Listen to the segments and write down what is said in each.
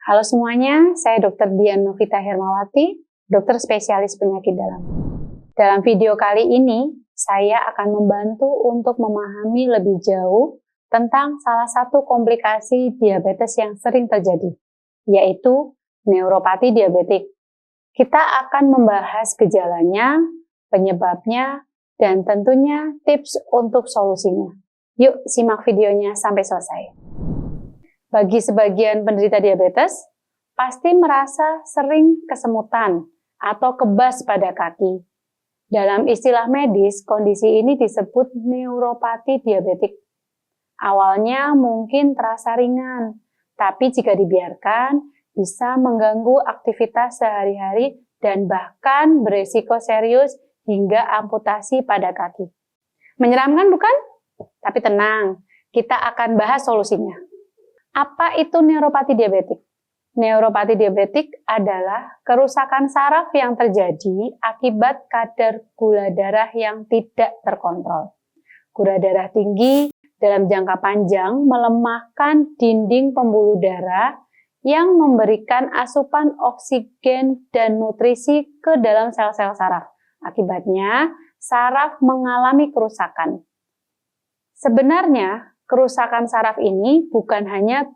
Halo semuanya, saya Dr. Dian Novita Hermawati, dokter spesialis penyakit dalam. Dalam video kali ini, saya akan membantu untuk memahami lebih jauh tentang salah satu komplikasi diabetes yang sering terjadi, yaitu neuropati diabetik. Kita akan membahas gejalanya, penyebabnya, dan tentunya tips untuk solusinya. Yuk simak videonya sampai selesai. Bagi sebagian penderita diabetes, pasti merasa sering kesemutan atau kebas pada kaki. Dalam istilah medis, kondisi ini disebut neuropati diabetik. Awalnya mungkin terasa ringan, tapi jika dibiarkan, bisa mengganggu aktivitas sehari-hari dan bahkan beresiko serius hingga amputasi pada kaki. Menyeramkan bukan? Tapi tenang, kita akan bahas solusinya. Apa itu neuropati diabetik? Neuropati diabetik adalah kerusakan saraf yang terjadi akibat kadar gula darah yang tidak terkontrol. Gula darah tinggi dalam jangka panjang melemahkan dinding pembuluh darah yang memberikan asupan oksigen dan nutrisi ke dalam sel-sel saraf. Akibatnya, saraf mengalami kerusakan. Sebenarnya, kerusakan saraf ini bukan hanya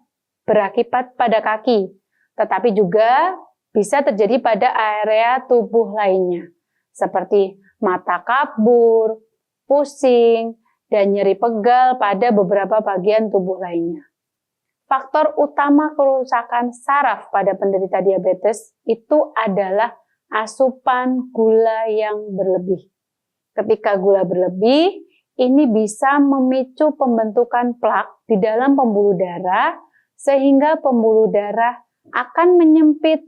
berakibat pada kaki, tetapi juga bisa terjadi pada area tubuh lainnya, seperti mata kabur, pusing, dan nyeri pegal pada beberapa bagian tubuh lainnya. Faktor utama kerusakan saraf pada penderita diabetes itu adalah asupan gula yang berlebih. Ketika gula berlebih, ini bisa memicu pembentukan plak di dalam pembuluh darah sehingga pembuluh darah akan menyempit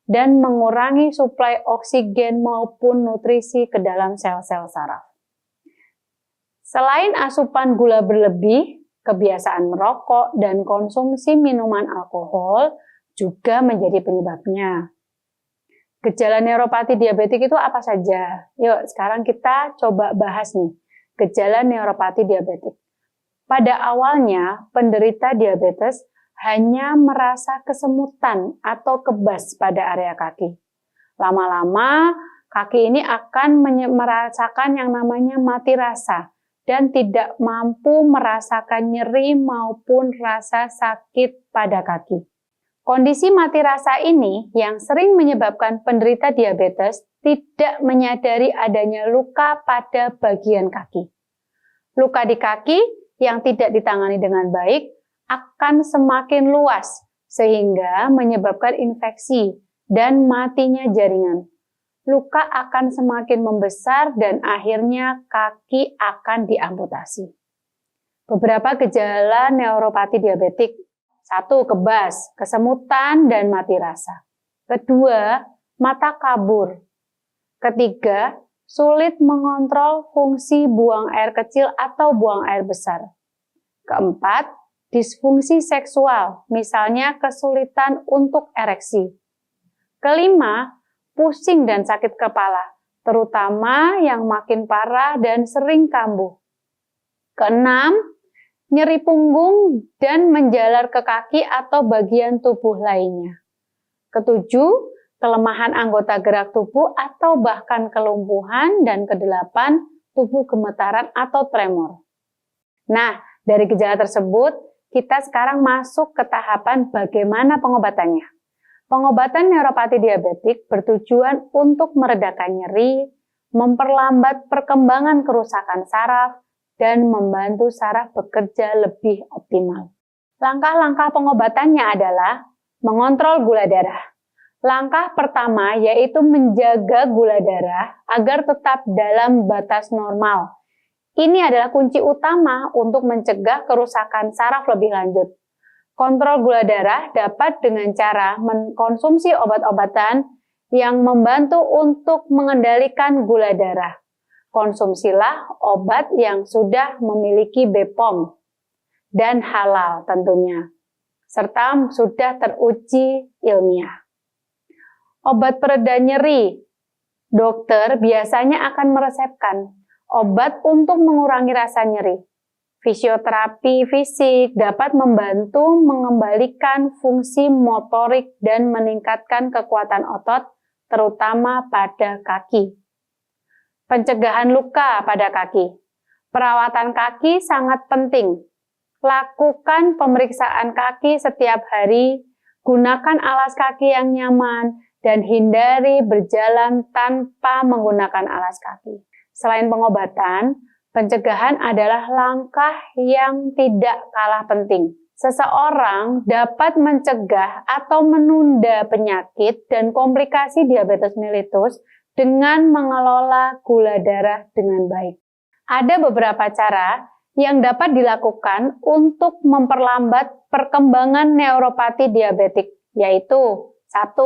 dan mengurangi suplai oksigen maupun nutrisi ke dalam sel-sel saraf. Selain asupan gula berlebih, kebiasaan merokok dan konsumsi minuman alkohol juga menjadi penyebabnya. Gejala neuropati diabetik itu apa saja? Yuk, sekarang kita coba bahas nih. Gejala neuropati diabetik. Pada awalnya, penderita diabetes hanya merasa kesemutan atau kebas pada area kaki. Lama-lama, kaki ini akan merasakan yang namanya mati rasa dan tidak mampu merasakan nyeri maupun rasa sakit pada kaki. Kondisi mati rasa ini yang sering menyebabkan penderita diabetes tidak menyadari adanya luka pada bagian kaki. Luka di kaki yang tidak ditangani dengan baik akan semakin luas sehingga menyebabkan infeksi dan matinya jaringan. Luka akan semakin membesar dan akhirnya kaki akan diamputasi. Beberapa gejala neuropati diabetik. 1. Kebas, kesemutan, dan mati rasa. 2. Mata kabur. 3. Sulit mengontrol fungsi buang air kecil atau buang air besar. 4. Disfungsi seksual, misalnya kesulitan untuk ereksi. 5. Pusing dan sakit kepala, terutama yang makin parah dan sering kambuh. 6. Nyeri punggung dan menjalar ke kaki atau bagian tubuh lainnya. 7. Kelemahan anggota gerak tubuh atau bahkan kelumpuhan, dan 8. Tubuh gemetaran atau tremor. Nah, dari gejala tersebut, kita sekarang masuk ke tahapan bagaimana pengobatannya. Pengobatan neuropati diabetik bertujuan untuk meredakan nyeri, memperlambat perkembangan kerusakan saraf, dan membantu saraf bekerja lebih optimal. Langkah-langkah pengobatannya adalah mengontrol gula darah. Langkah pertama yaitu menjaga gula darah agar tetap dalam batas normal. Ini adalah kunci utama untuk mencegah kerusakan saraf lebih lanjut. Kontrol gula darah dapat dengan cara mengkonsumsi obat-obatan yang membantu untuk mengendalikan gula darah. Konsumsilah obat yang sudah memiliki BPOM dan halal tentunya, serta sudah teruji ilmiah. Obat pereda nyeri, dokter biasanya akan meresepkan obat untuk mengurangi rasa nyeri. Fisioterapi fisik dapat membantu mengembalikan fungsi motorik dan meningkatkan kekuatan otot, terutama pada kaki. Pencegahan luka pada kaki. Perawatan kaki sangat penting. Lakukan pemeriksaan kaki setiap hari, gunakan alas kaki yang nyaman, dan hindari berjalan tanpa menggunakan alas kaki. Selain pengobatan, pencegahan adalah langkah yang tidak kalah penting. Seseorang dapat mencegah atau menunda penyakit dan komplikasi diabetes mellitus dengan mengelola gula darah dengan baik. Ada beberapa cara yang dapat dilakukan untuk memperlambat perkembangan neuropati diabetik, yaitu 1.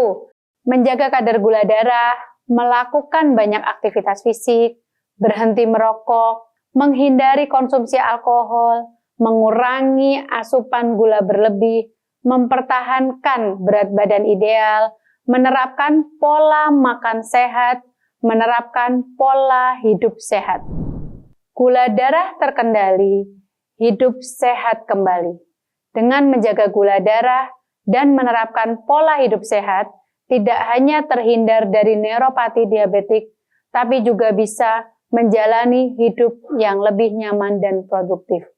Menjaga kadar gula darah, melakukan banyak aktivitas fisik, berhenti merokok, menghindari konsumsi alkohol, mengurangi asupan gula berlebih, mempertahankan berat badan ideal, menerapkan pola makan sehat, menerapkan pola hidup sehat. Gula darah terkendali, hidup sehat kembali. Dengan menjaga gula darah dan menerapkan pola hidup sehat, tidak hanya terhindar dari neuropati diabetik, tapi juga bisa menjalani hidup yang lebih nyaman dan produktif.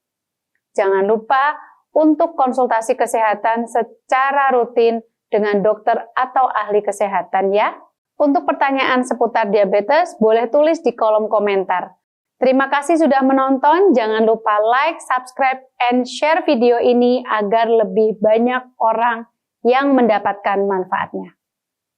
Jangan lupa untuk konsultasi kesehatan secara rutin dengan dokter atau ahli kesehatan ya. Untuk pertanyaan seputar diabetes, boleh tulis di kolom komentar. Terima kasih sudah menonton, jangan lupa like, subscribe, and share video ini agar lebih banyak orang yang mendapatkan manfaatnya.